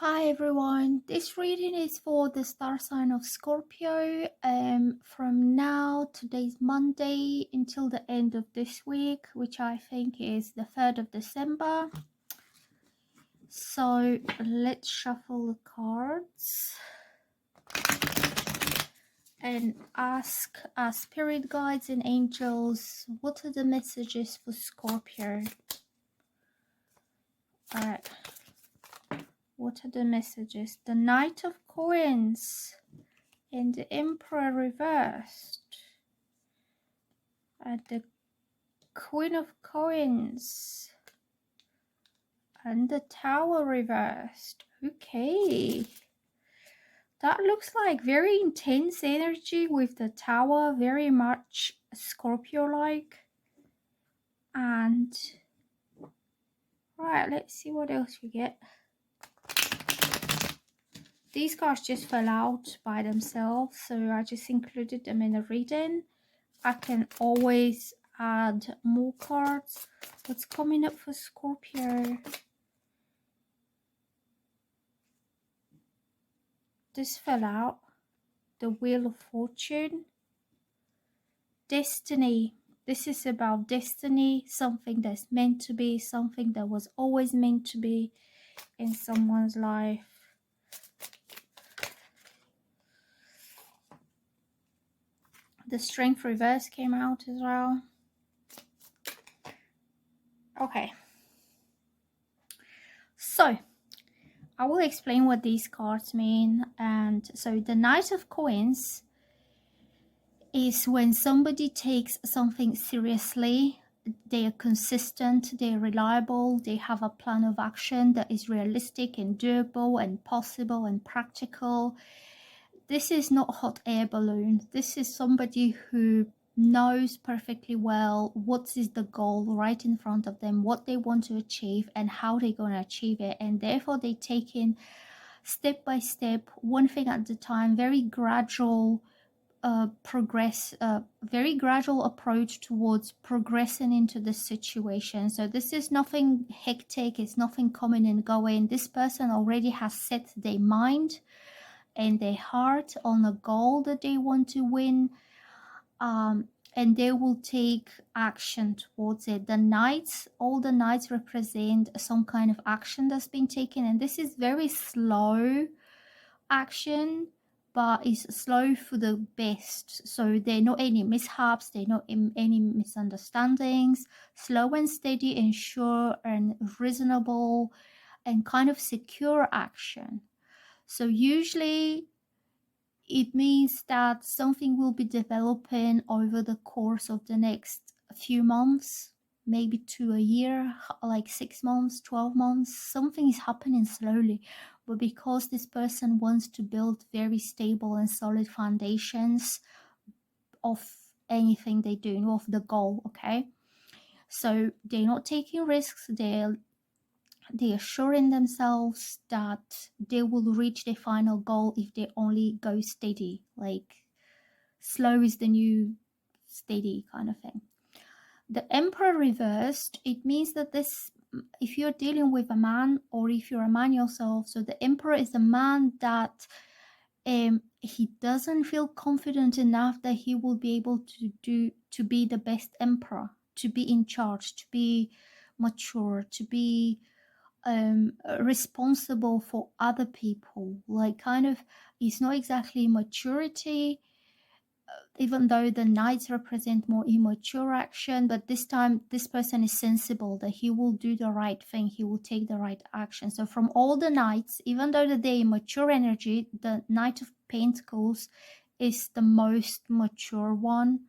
Hi everyone, this reading is for the star sign of Scorpio. From now, today's Monday, until the end of this week, which I think is the 3rd of December. So let's shuffle the cards and ask our spirit guides and angels, what are the messages for Scorpio? Alright, what are the messages? The Knight of Coins and the Emperor reversed, and the Queen of Coins, and the Tower reversed. Okay, that looks like very intense energy with the Tower, very much Scorpio-like. And right, let's see what else we get. These cards just fell out by themselves, so I just included them in the reading. I can always add more cards. What's coming up for Scorpio? This fell out. The Wheel of Fortune. Destiny. This is about destiny, something that's meant to be, something that was always meant to be in someone's life. The Strength reverse came out as well. Okay. So, I will explain what these cards mean. And so the Knight of Coins is when somebody takes something seriously. They are consistent, they're reliable, they have a plan of action that is realistic and doable and possible and practical. This is not a hot air balloon. This is somebody who knows perfectly well what is the goal right in front of them, what they want to achieve and how they're going to achieve it. And therefore they take in step by step, one thing at a time, very gradual very gradual approach towards progressing into the situation. So this is nothing hectic, it's nothing coming and going. This person already has set their mind and their heart on a goal that they want to win, and they will take action towards it. The knights, all the knights represent some kind of action that's been taken, and this is very slow action, but it's slow for the best. So there are not any mishaps, there are not any misunderstandings. Slow and steady and sure and reasonable and kind of secure action. So usually it means that something will be developing over the course of the next few months, maybe to a year, like 6 months, 12 months. Something is happening slowly, but because this person wants to build very stable and solid foundations of anything they do, of the goal, okay? So they're not taking risks, they're assuring themselves that they will reach their final goal if they only go steady. Like, slow is the new steady kind of thing. The Emperor reversed, it means that this, if you're dealing with a man or if you're a man yourself, so the Emperor is a man that he doesn't feel confident enough that he will be able to be the best emperor, to be in charge, to be mature, to be responsible for other people. Like, kind of, it's not exactly maturity, even though the knights represent more immature action, but this time this person is sensible that he will do the right thing, he will take the right action. So from all the knights, even though they're mature energy, the Knight of Pentacles is the most mature one,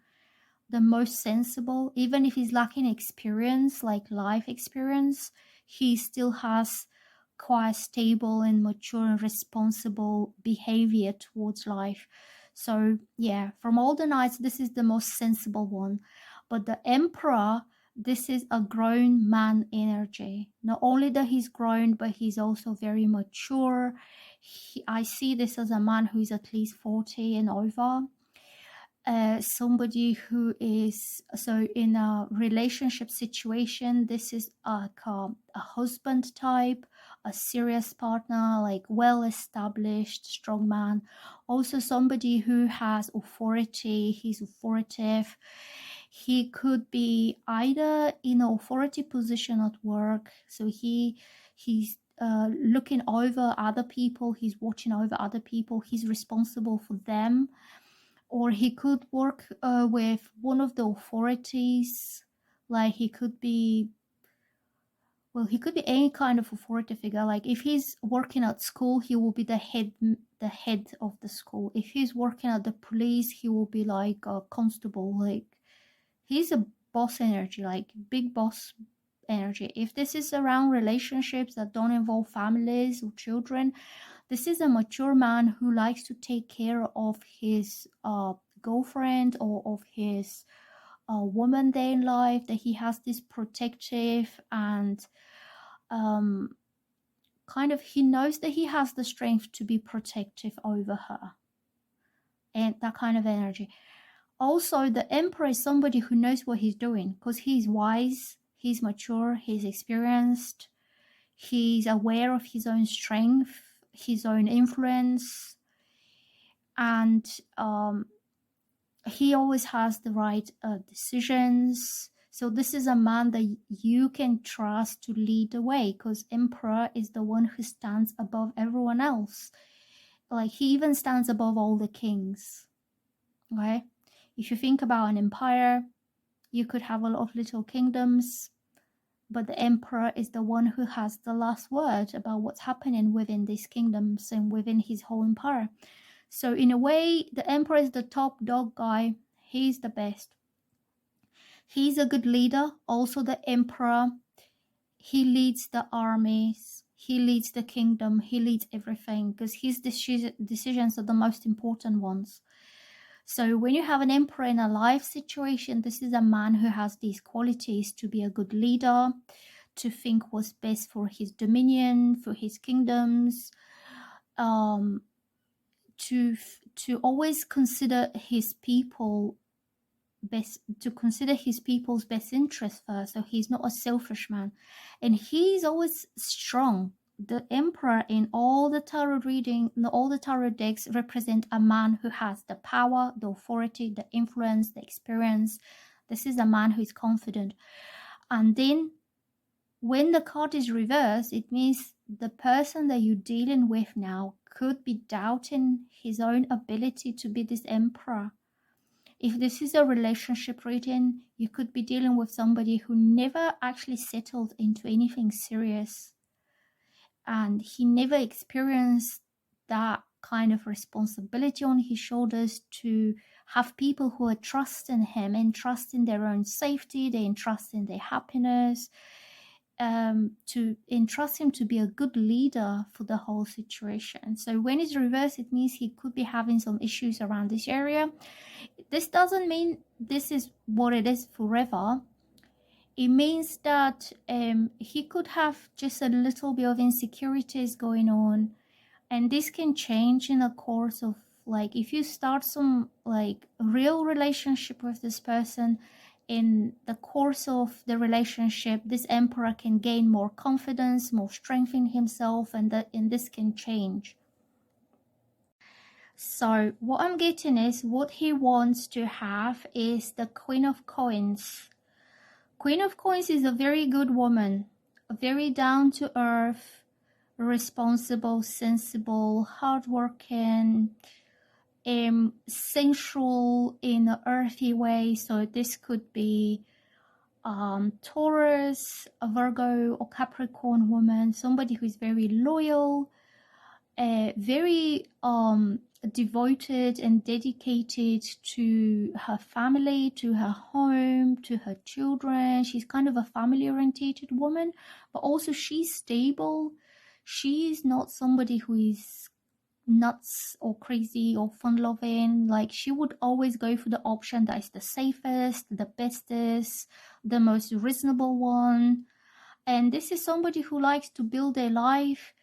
the most sensible. Even if he's lacking experience, like life experience, he still has quite stable and mature and responsible behavior towards life. So yeah, from all the knights, this is the most sensible one. But the Emperor, this is a grown man energy. Not only that he's grown, but he's also very mature. I see this as a man who is at least 40 and over. Somebody who is, so in a relationship situation, this is like a husband type, a serious partner, like well-established, strong man. Also somebody who has authority, he's authoritative. He could be either in an authority position at work, so he's looking over other people, he's watching over other people, he's responsible for them, or he could work with one of the authorities, like he could be, well, he could be any kind of authority figure. Like if he's working at school, he will be the head of the school. If he's working at the police, he will be like a constable. Like he's a boss energy, like big boss energy. If this is around relationships that don't involve families or children, this is a mature man who likes to take care of his girlfriend or of his woman day in life, that he has this protective and kind of, he knows that he has the strength to be protective over her, and that kind of energy. Also, the emperor is somebody who knows what he's doing because he's wise, he's mature, he's experienced, he's aware of his own strength, his own influence, and he always has the right decisions. So this is a man that you can trust to lead the way, because emperor is the one who stands above everyone else. Like he even stands above all the kings. Okay, if you think about an empire, you could have a lot of little kingdoms, but the emperor is the one who has the last word about what's happening within these kingdoms and within his whole empire. So in a way, the emperor is the top dog guy. He's the best. He's a good leader. Also the emperor, he leads the armies, he leads the kingdom, he leads everything, because his decisions are the most important ones. So when you have an emperor in a life situation, this is a man who has these qualities: to be a good leader, to think what's best for his dominion, for his kingdoms, to always consider his people best, to consider his people's best interest first. So he's not a selfish man, and he's always strong. The emperor in all the tarot reading, all the tarot decks, represent a man who has the power, the authority, the influence, the experience. This is a man who is confident. And then when the card is reversed, it means the person that you're dealing with now could be doubting his own ability to be this emperor. If this is a relationship reading, you could be dealing with somebody who never actually settled into anything serious, and he never experienced that kind of responsibility on his shoulders to have people who are trusting him and trusting their own safety, they entrust in their happiness, to entrust him to be a good leader for the whole situation. So when it's reversed, it means he could be having some issues around this area. This doesn't mean this is what it is forever. It means that he could have just a little bit of insecurities going on, and this can change in the course of, like, if you start some like real relationship with this person, in the course of the relationship, this emperor can gain more confidence, more strength in himself, and this can change. So what I'm getting is, what he wants to have is the Queen of Coins. Queen of Coins is a very good woman, a very down-to-earth, responsible, sensible, hardworking, sensual in an earthy way. So this could be Taurus, a Virgo or Capricorn woman, somebody who is very loyal, very devoted and dedicated to her family, to her home, to her children. She's kind of a family-orientated woman, but also she's stable. She's not somebody who is nuts or crazy or fun-loving. Like, she would always go for the option that is the safest, the bestest, the most reasonable one. And this is somebody who likes to build their life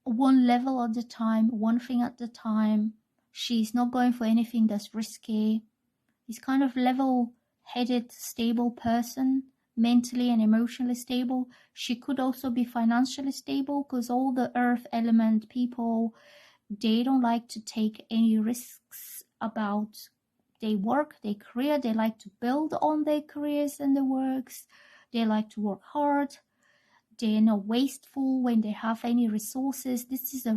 one level at a time, one thing at a time. She's not going for anything that's risky. This kind of level-headed, stable person mentally and emotionally stable. She could also be financially stable, because all the earth element people, they don't like to take any risks about their work, their career. They like to build on their careers and their works. They like to work hard. They're not wasteful when they have any resources. This is a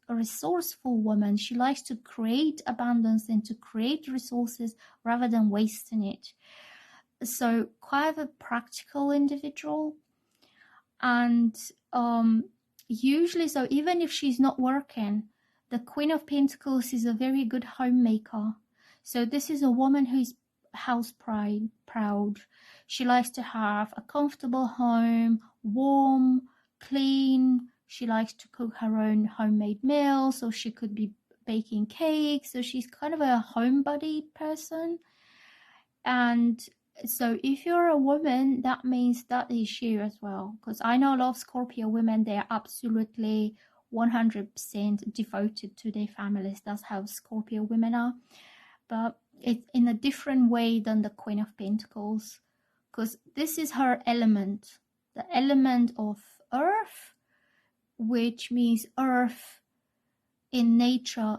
resourceful woman. She likes to create abundance and to create resources rather than wasting it. So quite a practical individual. And usually, so even if she's not working, the Queen of Pentacles is a very good homemaker. So this is a woman who's house proud. She likes to have a comfortable home, warm, clean. She likes to cook her own homemade meals, so she could be baking cakes. So she's kind of a homebody person. And so if you're a woman, that means that is you as well. Because I know a lot of Scorpio women, they are absolutely 100% devoted to their families. That's how Scorpio women are. But it's in a different way than the Queen of Pentacles. Because this is her element. The element of earth, which means earth in nature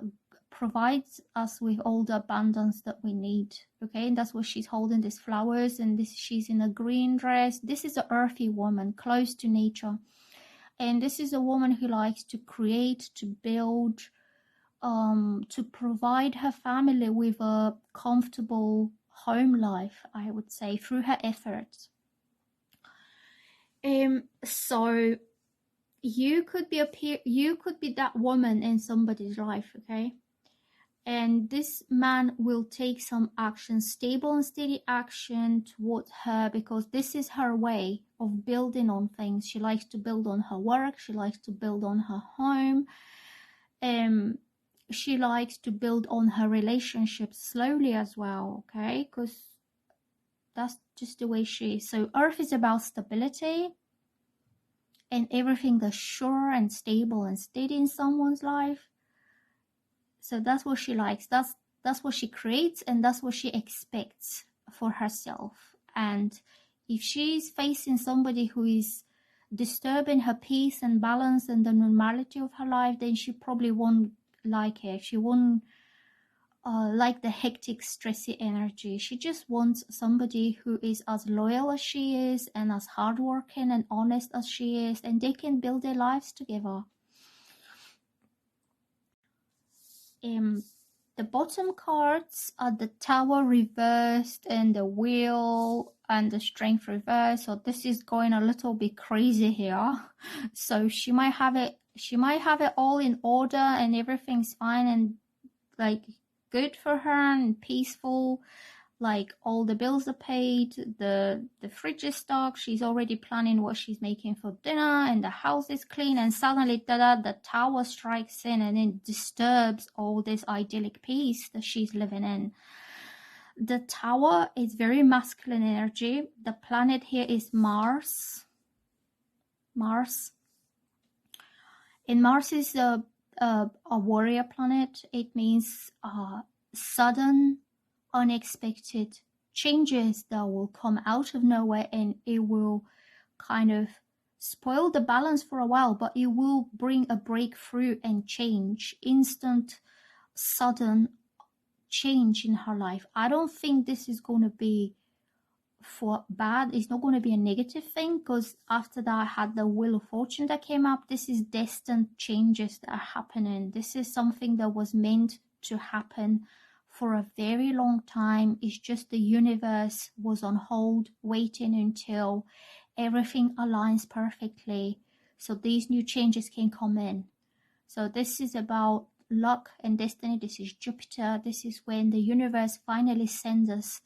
provides us with all the abundance that we need. Okay, and that's what she's holding, these flowers, and this, she's in a green dress. This is an earthy woman, close to nature. And this is a woman who likes to create, to build, to provide her family with a comfortable home life, I would say, through her efforts. So you could be that woman in somebody's life, okay? And this man will take some action, stable and steady action towards her, because this is her way of building on things. She likes to build on her work. She likes to build on her home. She likes to build on her relationships slowly as well, okay? Because that's just the way she is. So Earth is about stability and everything that's sure and stable and steady in someone's life. So that's what she likes. That's what she creates, and that's what she expects for herself. And if she's facing somebody who is disturbing her peace and balance and the normality of her life, then she probably won't like it. She won't like the hectic, stressy energy. She just wants somebody who is as loyal as she is and as hardworking and honest as she is, and they can build their lives together. The bottom cards are the Tower reversed and the Wheel and the Strength reversed. So this is going a little bit crazy here. So she might have it all in order and everything's fine and like good for her and peaceful. Like all the bills are paid, the fridge is stocked, she's already planning what she's making for dinner, and the house is clean, and suddenly the Tower strikes in and it disturbs all this idyllic peace that she's living in. The Tower is very masculine energy. The planet here is Mars. And Mars is a warrior planet. It means sudden, unexpected changes that will come out of nowhere, and it will kind of spoil the balance for a while, but it will bring a breakthrough and change, instant, sudden change in her life. I don't think this is going to be for bad. It's not going to be a negative thing, because after that I had the Wheel of Fortune that came up. This is destined changes that are happening. This is something that was meant to happen for a very long time. It's just the universe was on hold, waiting until everything aligns perfectly so these new changes can come in. So this is about luck and destiny. This is Jupiter. This is when the universe finally sends us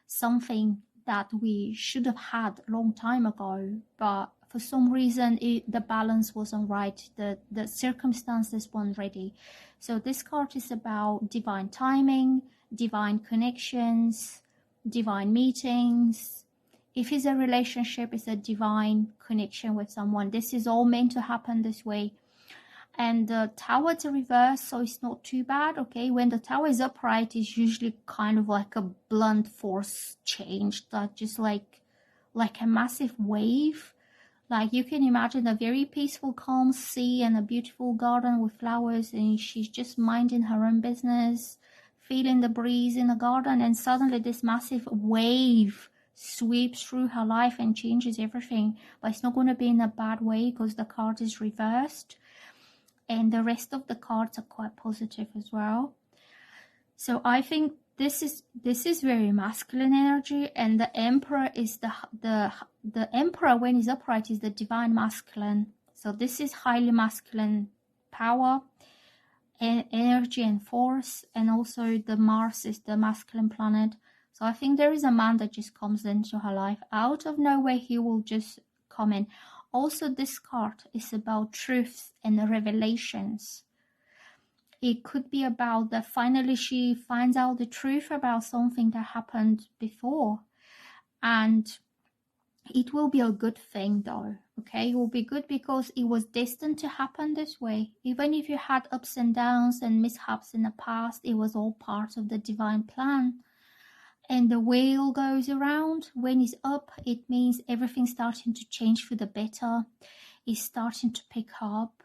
something that we should have had a long time ago, but for some reason the balance wasn't right, the circumstances weren't ready. So this card is about divine timing, divine connections, divine meetings. If it's a relationship, it's a divine connection with someone. This is all meant to happen this way. And the Tower to reverse, so it's not too bad. Okay, when the Tower is upright, it's usually kind of like a blunt force change that just like like a massive wave. Like you can imagine a very peaceful, calm sea and a beautiful garden with flowers, and she's just minding her own business, feeling the breeze in the garden, and suddenly this massive wave sweeps through her life and changes everything. But it's not going to be in a bad way because the card is reversed, and the rest of the cards are quite positive as well. So I think this is very masculine energy, and the Emperor is the Emperor when he's upright is the divine masculine. So this is highly masculine power and energy and force, and also the Mars is the masculine planet. So I think there is a man that just comes into her life out of nowhere. He will just come in. Also, this card is about truths and revelations. It could be about that finally she finds out the truth about something that happened before, and it will be a good thing though. Okay, it will be good because it was destined to happen this way. Even if you had ups and downs and mishaps in the past, it was all part of the divine plan. And the wheel goes around. When it's up, it means everything's starting to change for the better. It's starting to pick up.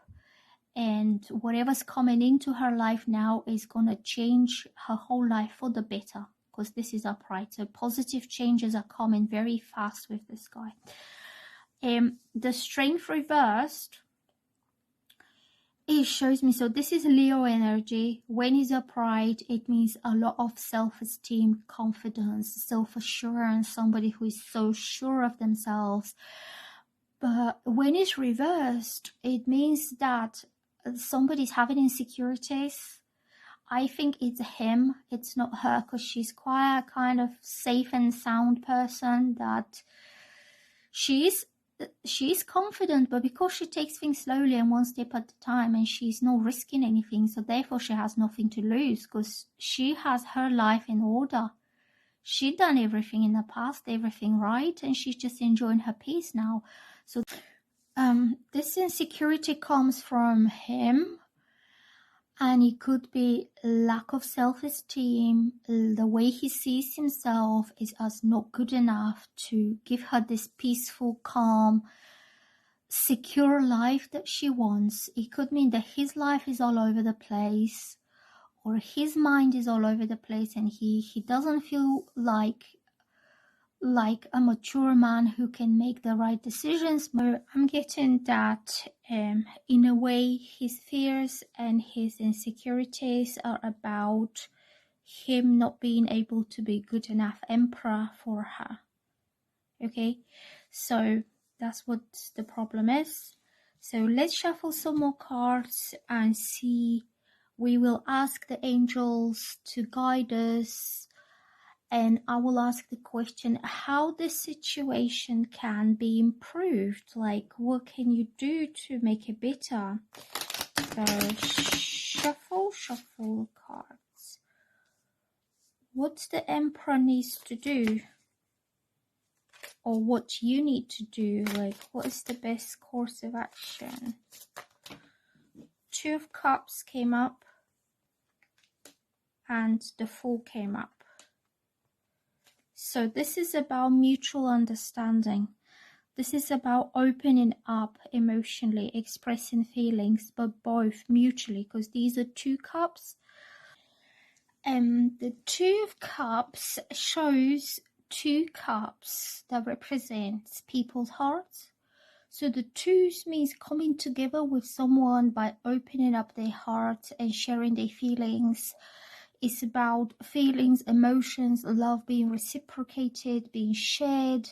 And whatever's coming into her life now is going to change her whole life for the better, because this is upright. So positive changes are coming very fast with this guy. The strength reversed, it shows me, so this is Leo energy. When he's upright, it means a lot of self-esteem, confidence, self-assurance, somebody who is so sure of themselves. But when it's reversed, it means that somebody's having insecurities. I think it's him, it's not her, because she's quite a kind of safe and sound person, that she's confident, but because she takes things slowly and one step at a time, and she's not risking anything, so therefore she has nothing to lose, because she has her life in order. She'd done everything in the past, everything right, and she's just enjoying her peace now. So this insecurity comes from him, and it could be lack of self-esteem. The way he sees himself is as not good enough to give her this peaceful, calm, secure life that she wants. It could mean that his life is all over the place, or his mind is all over the place, and he doesn't feel like a mature man who can make the right decisions. But I'm getting that in a way his fears and his insecurities are about him not being able to be good enough emperor for her. Okay, so that's what the problem is. So let's shuffle some more cards and see. We will ask the angels to guide us, and I will ask the question how this situation can be improved. Like, what can you do to make it better? So shuffle cards. What the Emperor needs to do, or what you need to do. Like, what is the best course of action? Two of Cups came up, and the Fool came up. So this is about mutual understanding. This is about opening up emotionally, expressing feelings, but both mutually, because these are 2 cups. The 2 of Cups shows 2 cups that represents people's hearts. So the 2s means coming together with someone by opening up their heart and sharing their feelings. It's about feelings, emotions, love being reciprocated, being shared.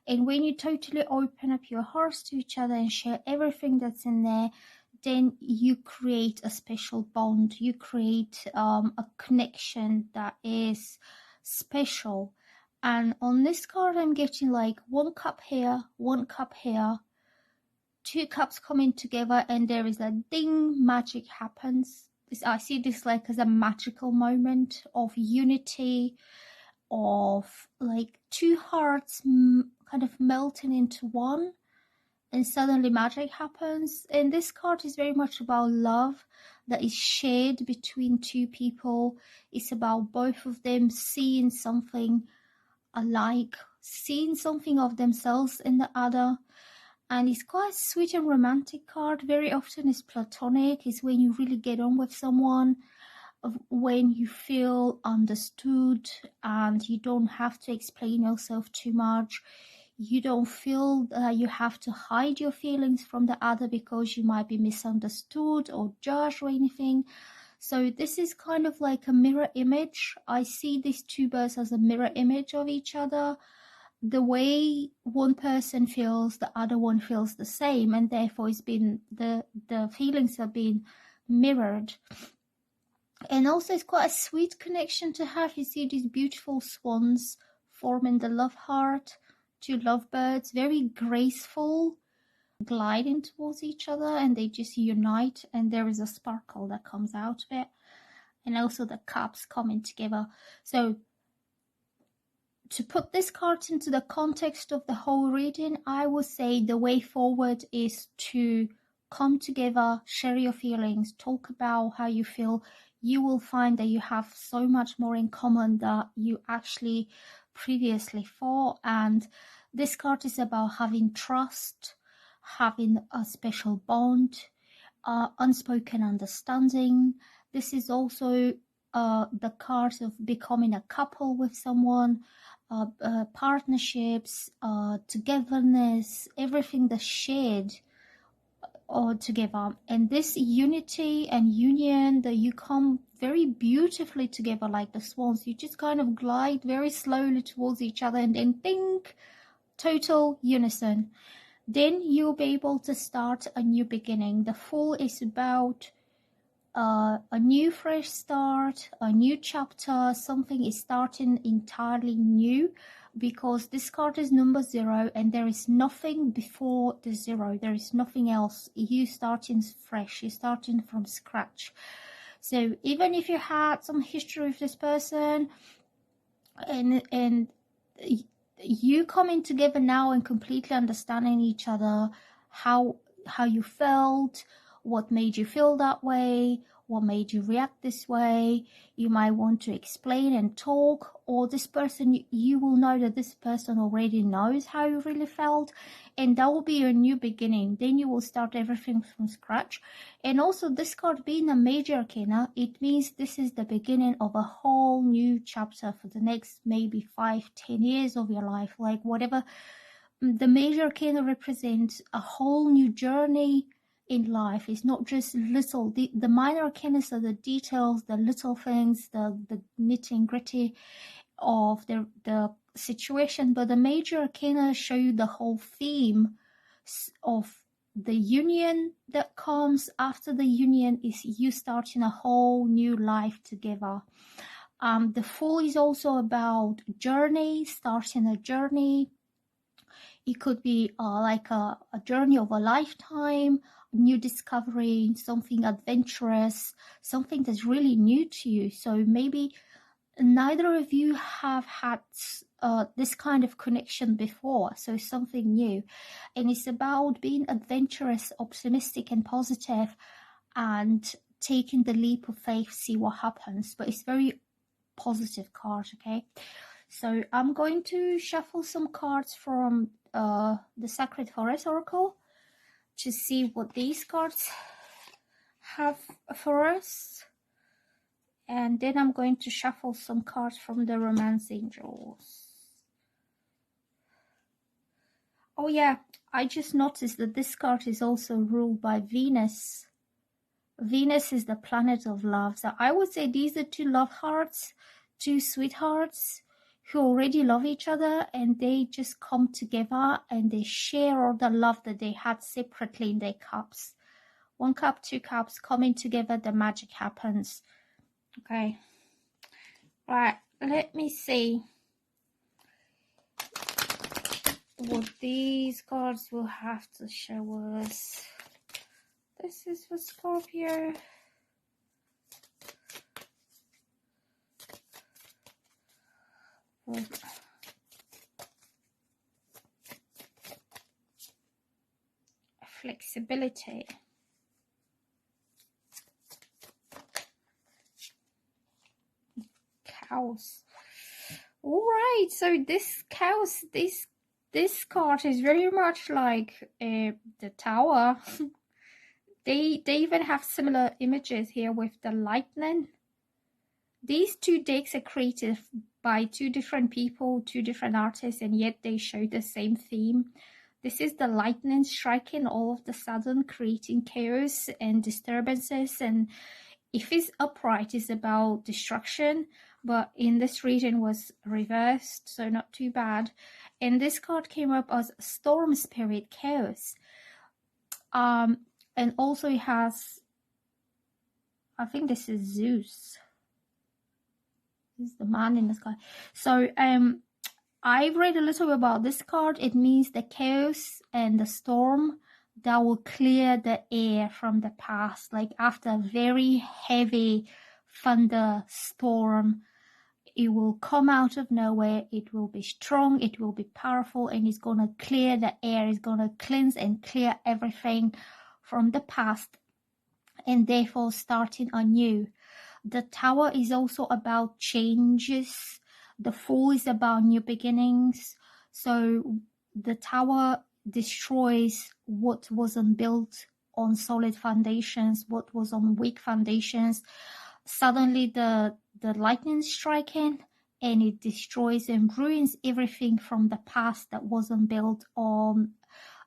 And when you totally open up your hearts to each other and share everything that's in there, then you create a special bond. You create a connection that is special. And on this card, I'm getting like 1 cup here, 1 cup here, 2 cups coming together, and there is a ding, magic happens. I see this like as a magical moment of unity, of like 2 hearts kind of melting into one, and suddenly magic happens. And this card is very much about love that is shared between 2 people. It's about both of them seeing something alike, seeing something of themselves in the other. And it's quite a sweet and romantic card. Very often it's platonic. It's when you really get on with someone, when you feel understood and you don't have to explain yourself too much. You don't feel you have to hide your feelings from the other because you might be misunderstood or judged or anything. So this is kind of like a mirror image. I see these two birds as a mirror image of each other. The way one person feels, the other one feels the same, and therefore it's been the feelings have been mirrored. And also it's quite a sweet connection to have. You see these beautiful swans forming the love heart, two lovebirds, very graceful, gliding towards each other, and they just unite, and there is a sparkle that comes out of it, and also the cups coming together. So to put this card into the context of the whole reading, I would say the way forward is to come together, share your feelings, talk about how you feel. You will find that you have so much more in common that you actually previously thought. And this card is about having trust, having a special bond, unspoken understanding. This is also the card of becoming a couple with someone, partnerships, togetherness, everything that's shared together. And this unity and union, that you come very beautifully together like the swans. You just kind of glide very slowly towards each other and then think total unison. Then you'll be able to start a new beginning. The Fool is about a new fresh start, a new chapter. Something is starting entirely new, because this card is number 0 and there is nothing before the 0. There is nothing else. You starting fresh, you're starting from scratch. So even if you had some history with this person and you coming together now and completely understanding each other, how you felt, what made you feel that way, what made you react this way. You might want to explain and talk, or this person, you will know that this person already knows how you really felt, and that will be your new beginning. Then you will start everything from scratch. And also, this card being a major arcana, it means this is the beginning of a whole new chapter for the next maybe 5-10 years of your life, like whatever. The major arcana represents a whole new journey in life. It's not just little, the minor arcana are the details, the little things, the nitty gritty of the situation, but the major arcana show you the whole theme of the union that comes after the union, is you starting a whole new life together. The Fool is also about journey, starting a journey. It could be like a journey of a lifetime, new discovery, something adventurous, something that's really new to you. So maybe neither of you have had this kind of connection before, so something new. And it's about being adventurous, optimistic and positive, and taking the leap of faith, see what happens. But it's very positive card, okay? So I'm going to shuffle some cards from the Sacred Forest Oracle to see what these cards have for us. And then I'm going to shuffle some cards from the Romance Angels. Oh yeah, I just noticed that this card is also ruled by Venus. Venus is the planet of love. So I would say these are two love hearts, two sweethearts who already love each other, and they just come together and they share all the love that they had separately in their cups. 1 cup, 2 cups coming together, the magic happens. Okay, right, let me see what these cards will have to show us. This is for Scorpio. Flexibility. Chaos. All right, so this chaos, this card is very much like the Tower. They even have similar images here with the lightning. These two decks are created by two different people, two different artists, and yet they show the same theme. This is the lightning striking all of the sudden, creating chaos and disturbances. And if it's upright, it's about destruction, but in this reading was reversed, so not too bad. And this card came up as Storm Spirit Chaos. And also it has, I think this is Zeus. This is the man in the sky. So I've read a little about this card. It means the chaos and the storm that will clear the air from the past. Like after a very heavy thunderstorm, it will come out of nowhere. It will be strong. It will be powerful, and it's going to clear the air. It's going to cleanse and clear everything from the past, and therefore starting anew. The Tower is also about changes. The Fool is about new beginnings. So the Tower destroys what wasn't built on solid foundations, what was on weak foundations. Suddenly the lightning striking, and it destroys and ruins everything from the past that wasn't built on.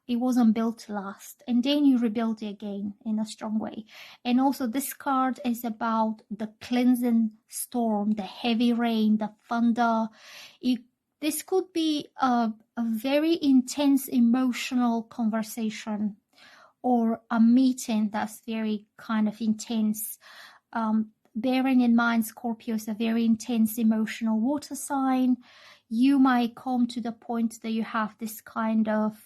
It wasn't built to last, and then you rebuild it again in a strong way. And also this card is about the cleansing storm, the heavy rain, the thunder. This could be a very intense emotional conversation, or a meeting that's very kind of intense. Bearing in mind Scorpio is a very intense emotional water sign, you might come to the point that you have this kind of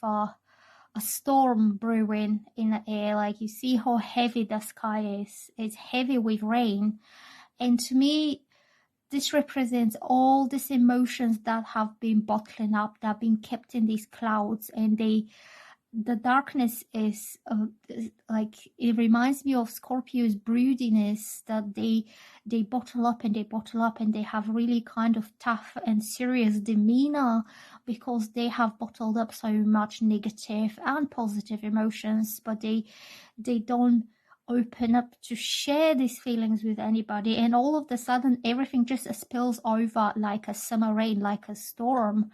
a storm brewing in the air. Like you see how heavy the sky is. It's heavy with rain. And to me, this represents all these emotions that have been bottling up, that have been kept in these clouds. And the darkness is like, it reminds me of Scorpio's broodiness, that they bottle up and they bottle up, and they have really kind of tough and serious demeanor because they have bottled up so much negative and positive emotions, but they don't open up to share these feelings with anybody, and all of a sudden everything just spills over like a summer rain, like a storm.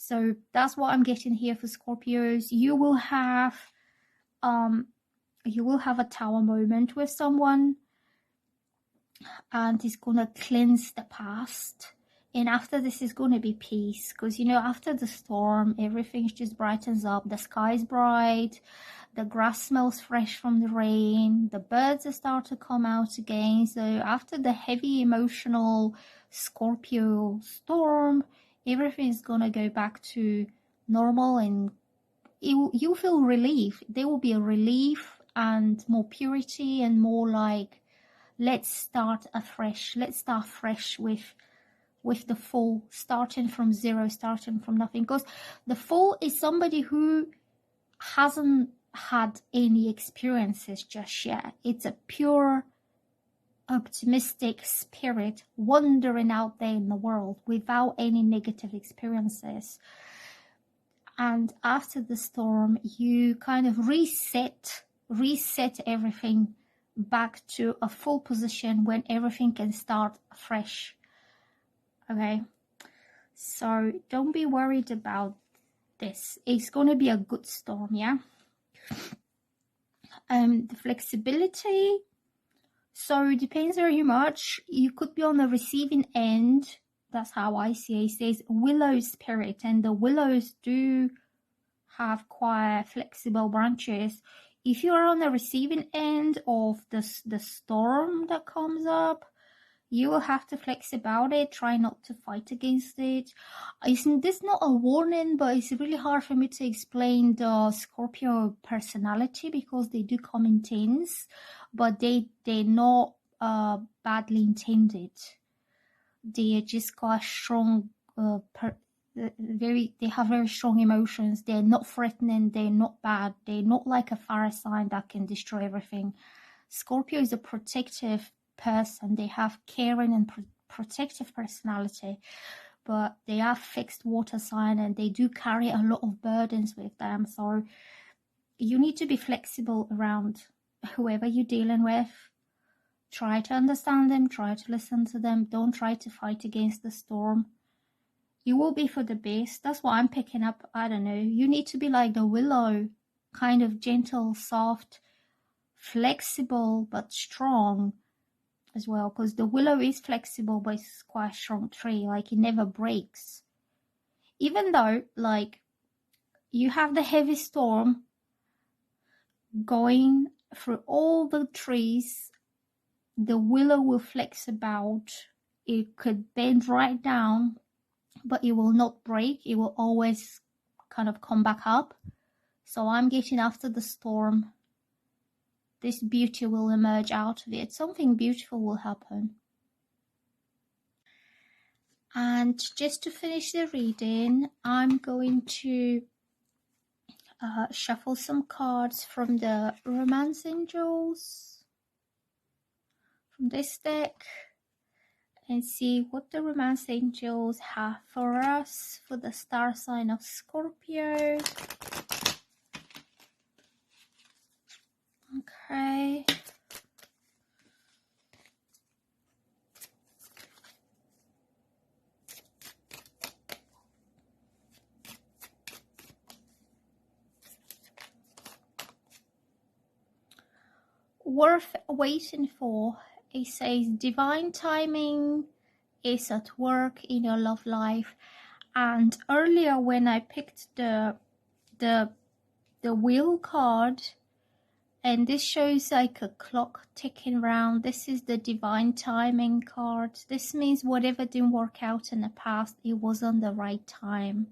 So that's what I'm getting here for Scorpios. You will have a Tower moment with someone, and it's gonna cleanse the past. And after this is gonna be peace, because after the storm, everything just brightens up. The sky's bright, the grass smells fresh from the rain, the birds start to come out again. So after the heavy emotional Scorpio storm, everything's gonna go back to normal, and you feel relief. There will be a relief and more purity, and more like, let's start afresh. Let's start fresh with the Fool, starting from zero, starting from nothing. Because the Fool is somebody who hasn't had any experiences just yet. It's a pure optimistic spirit wandering out there in the world without any negative experiences. And after the storm, you kind of reset everything back to a full position when everything can start fresh. Okay, so don't be worried about this. It's going to be a good storm, yeah? The flexibility, so it depends very much. You could be on the receiving end. That's how I see it. It says willow spirit, and the willows do have quite flexible branches. If you are on the receiving end of the storm that comes up, you will have to flex about it. Try not to fight against it. Isn't this not a warning? But it's really hard for me to explain the Scorpio personality, because they do come intense, but they're not badly intended. They just got strong, they have very strong emotions. They're not threatening. They're not bad. They're not like a fire sign that can destroy everything. Scorpio is a protective person. They have caring and protective personality, but they are fixed water sign and they do carry a lot of burdens with them. So you need to be flexible around whoever you're dealing with. Try to understand them, try to listen to them. Don't try to fight against the storm. You will be for the best. That's what I'm picking up. I don't know. You need to be like the willow, kind of gentle, soft, flexible, but strong as well. Because the willow is flexible, but it's quite a strong tree. Like, it never breaks. Even though, like, you have the heavy storm going through all the trees, the willow will flex about. It could bend right down, but it will not break. It will always kind of come back up. So I'm getting after the storm. This beauty will emerge out of it. Something beautiful will happen. And just to finish the reading, I'm going to shuffle some cards from the Romance Angels from this deck and see what the Romance Angels have for us for the star sign of Scorpio. Okay. Worth waiting for. It says divine timing is at work in your love life. And earlier when I picked the wheel card, and this shows like a clock ticking round, this is the divine timing card. This means whatever didn't work out in the past, it wasn't the right time.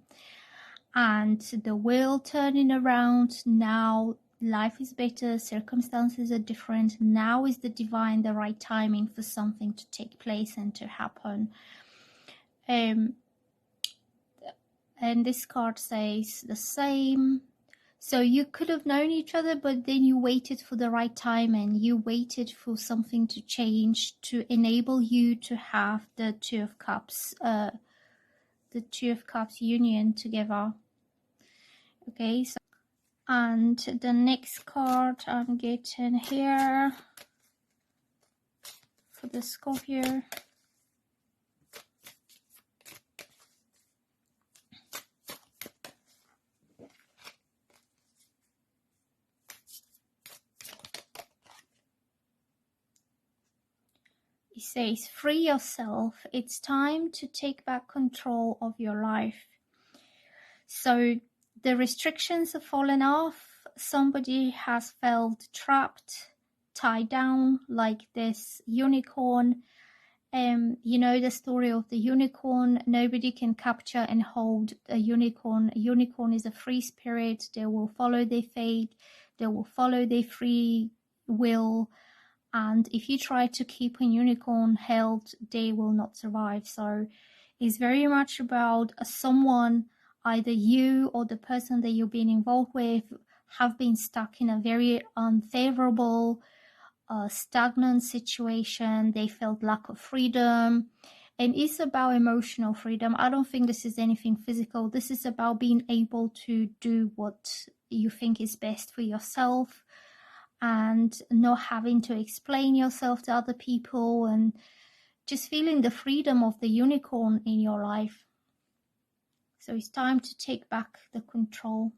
And the wheel turning around now, life is better, circumstances are different. Now is the divine, the right timing for something to take place and to happen. And this card says the same. So you could have known each other, but then you waited for the right time and you waited for something to change to enable you to have the Two of Cups, union together. Okay, so and the next card I'm getting here for the Scorpio. It says, free yourself. It's time to take back control of your life. So the restrictions have fallen off. Somebody has felt trapped, tied down, like this unicorn. You know the story of the unicorn. Nobody can capture and hold a unicorn. A unicorn is a free spirit. They will follow their fate. They will follow their free will. And if you try to keep a unicorn held, they will not survive. So it's very much about someone, either you or the person that you've been involved with, have been stuck in a very unfavorable, stagnant situation. They felt lack of freedom. And it's about emotional freedom. I don't think this is anything physical. This is about being able to do what you think is best for yourself, and not having to explain yourself to other people, and just feeling the freedom of the unicorn in your life. So it's time to take back the control.